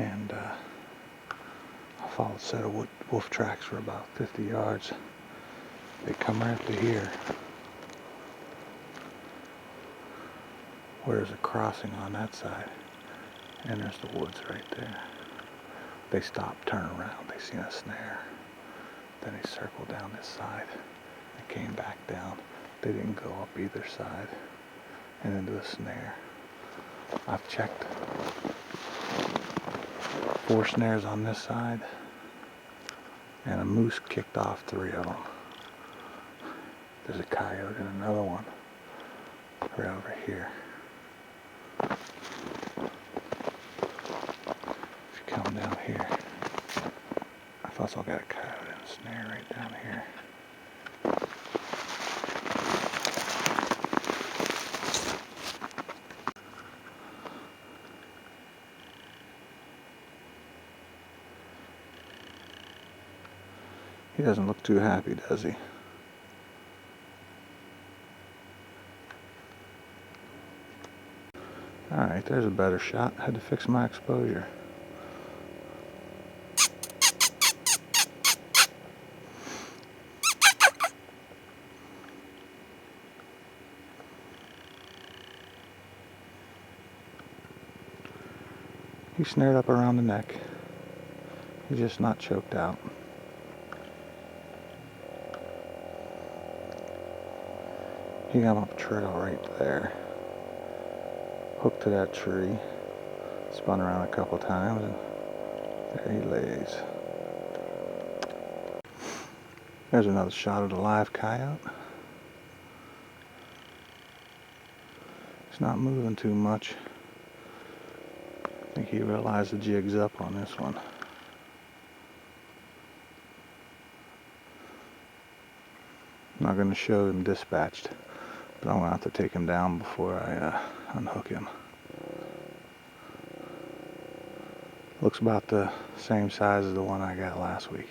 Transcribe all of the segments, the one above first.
and I followed a set of wolf tracks for about 50 yards. They come right up to here, where there's a crossing on that side, and there's the woods right there. They stopped, turned around, they seen a snare. Then they circled down this side and came back down. They didn't go up either side and into a snare. I've checked 4 snares on this side, and a moose kicked off 3 of them. There's a coyote and another one right over here. If you come down here, I've also got a coyote and a snare right down here. He doesn't look too happy, does he? Alright, there's a better shot. Had to fix my exposure. He's snared up around the neck. He's just not choked out. He got up a trail right there. Hooked to that tree. Spun around a couple times, and there he lays. There's another shot of the live coyote. He's not moving too much. I think he realized the jig's up on this one. I'm not going to show him dispatched, but I'm going to have to take him down before I unhook him. Looks about the same size as the one I got last week.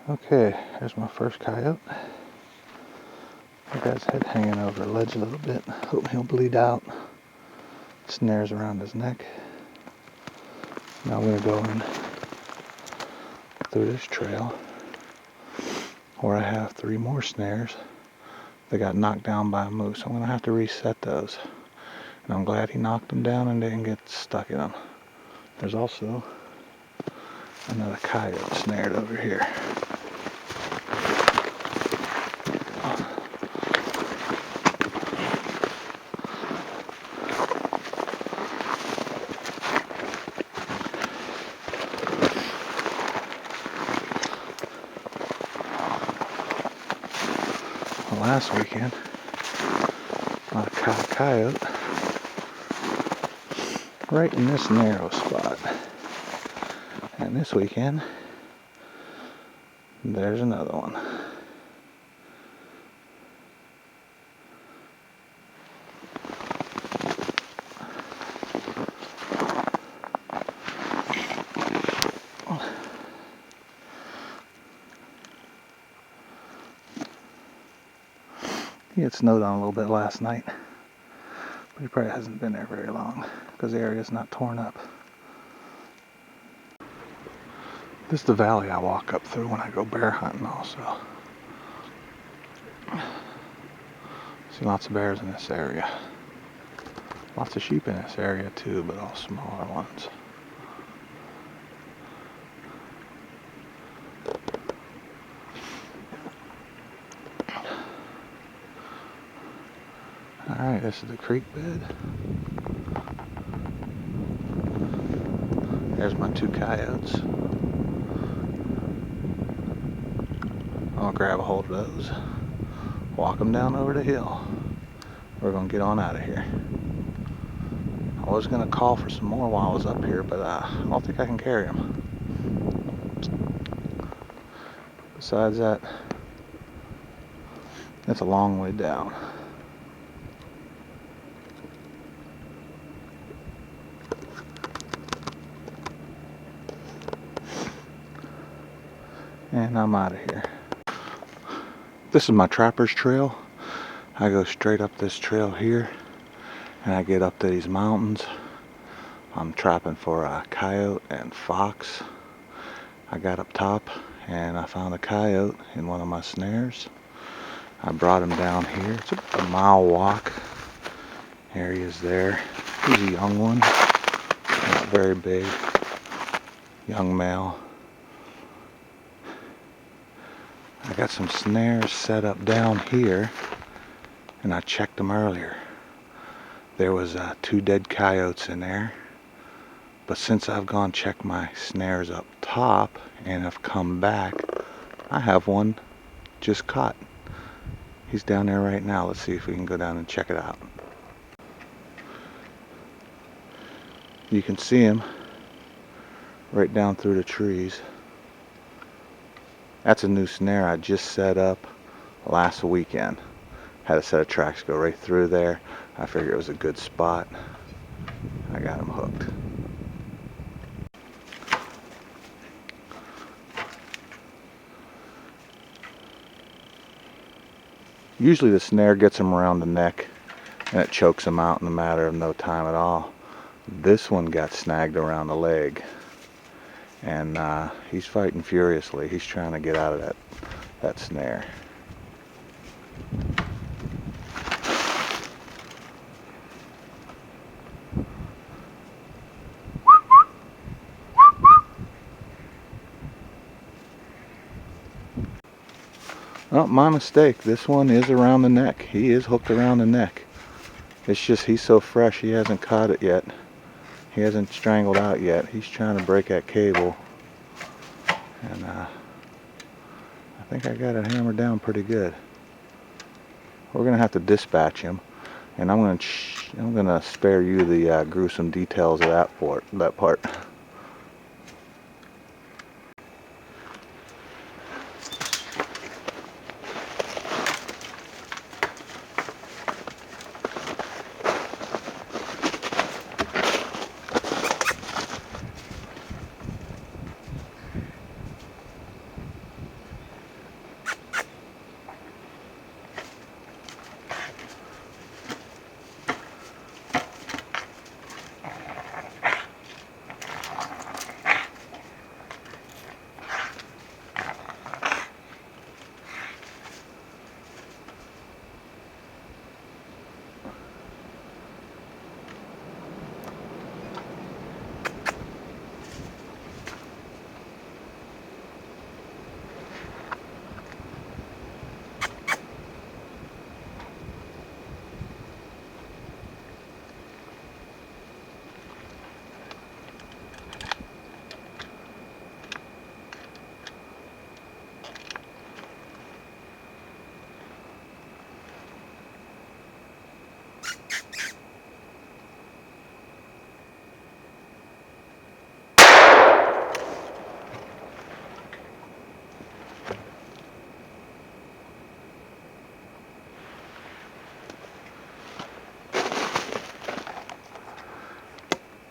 Okay, there's my first coyote. I got his head hanging over the ledge a little bit. Hope he'll bleed out. Snares around his neck. Now I'm going to go in through this trail where I have 3 more snares that got knocked down by a moose. I'm going to have to reset those. And I'm glad he knocked them down and didn't get stuck in them. There's also another coyote snared over here. Last weekend, I caught a coyote right in this narrow spot. And this weekend, there's another one. He had snowed on a little bit last night, but he probably hasn't been there very long because the area's not torn up. This is the valley I walk up through when I go bear hunting also. See lots of bears in this area. Lots of sheep in this area too, but all smaller ones. Alright, this is the creek bed. There's my 2 coyotes. I'll grab a hold of those, walk them down over the hill. We're going to get on out of here. I was going to call for some more while I was up here, but I don't think I can carry them. Besides that, it's a long way down. and I'm out of here. This is my trapper's trail. I go straight up this trail here, and I get up to these mountains. I'm trapping for a coyote and fox. I got up top and I found a coyote in one of my snares. I brought him down here. It's a mile walk. There he is there. He's a young one, not very big, young male. I got some snares set up down here, and I checked them earlier. There was 2 dead coyotes in there, but since I've gone check my snares up top and have come back, I have one just caught. He's down there right now. Let's see if we can go down and check it out. You can see him right down through the trees. That's a new snare I just set up last weekend. Had a set of tracks go right through there. I figured it was a good spot. I got him hooked. Usually the snare gets him around the neck and it chokes him out in a matter of no time at all. This one got snagged around the leg, and he's fighting furiously. He's trying to get out of that snare. Oh, my mistake. This one is around the neck. He is hooked around the neck. It's just he's so fresh, he hasn't caught it yet. He hasn't strangled out yet. He's trying to break that cable. And I think I got it hammered down pretty good. We're going to have to dispatch him. And I'm going to spare you the gruesome details of that part.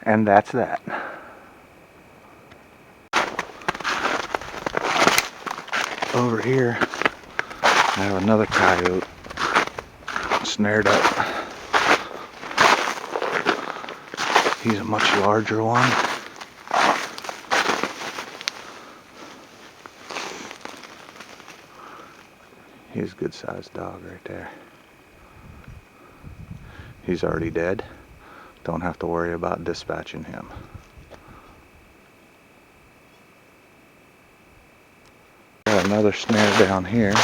And that's that. Over here, I have another coyote snared up. He's a much larger one. He's a good sized dog right there. He's already dead. Don't have to worry about dispatching him. Got another snare down here.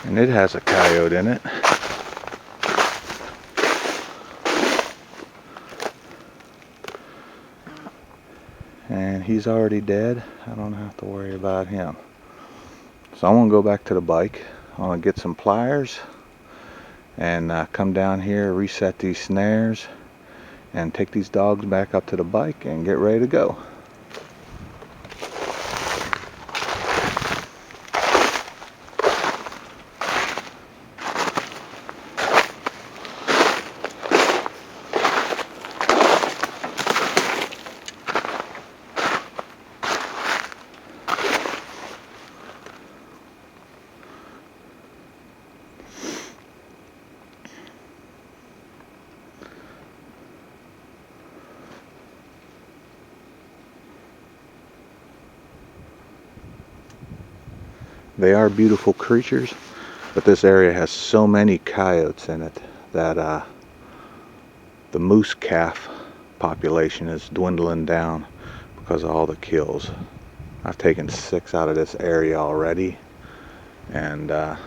And it has a coyote in it. And he's already dead. I don't have to worry about him. So I'm going to go back to the bike. I'm going to get some pliers and come down here, reset these snares, and take these dogs back up to the bike and get ready to go. They are beautiful creatures, but this area has so many coyotes in it that the moose calf population is dwindling down because of all the kills. I've taken 6 out of this area already, and I'll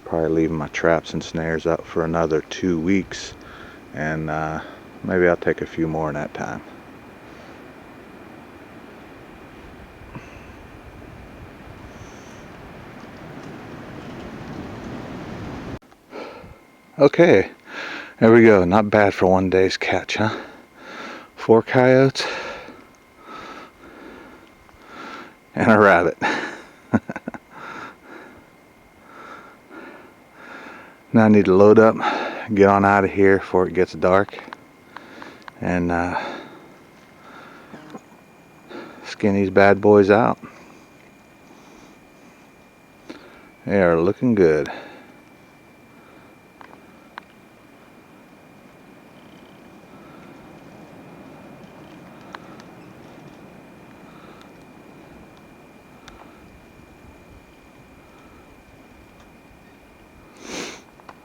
probably leave my traps and snares up for another 2 weeks, and maybe I'll take a few more in that time. Okay, there we go. Not bad for one day's catch, huh? 4 coyotes and a rabbit. Now I need to load up, get on out of here before it gets dark, and skin these bad boys out. They are looking good.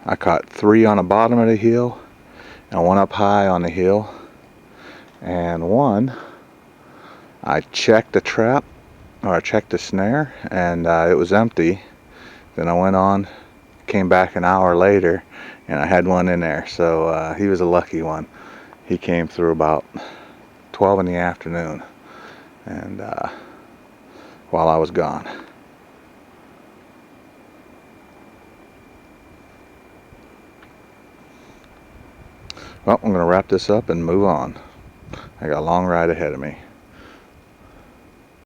I caught 3 on the bottom of the hill and 1 up high on the hill, and 1 I checked the trap, or I checked the snare, and it was empty. Then I went on, came back an hour later, and I had 1 in there. So he was a lucky one. He came through about 12 in the afternoon, and while I was gone. Well, I'm going to wrap this up and move on. I got a long ride ahead of me.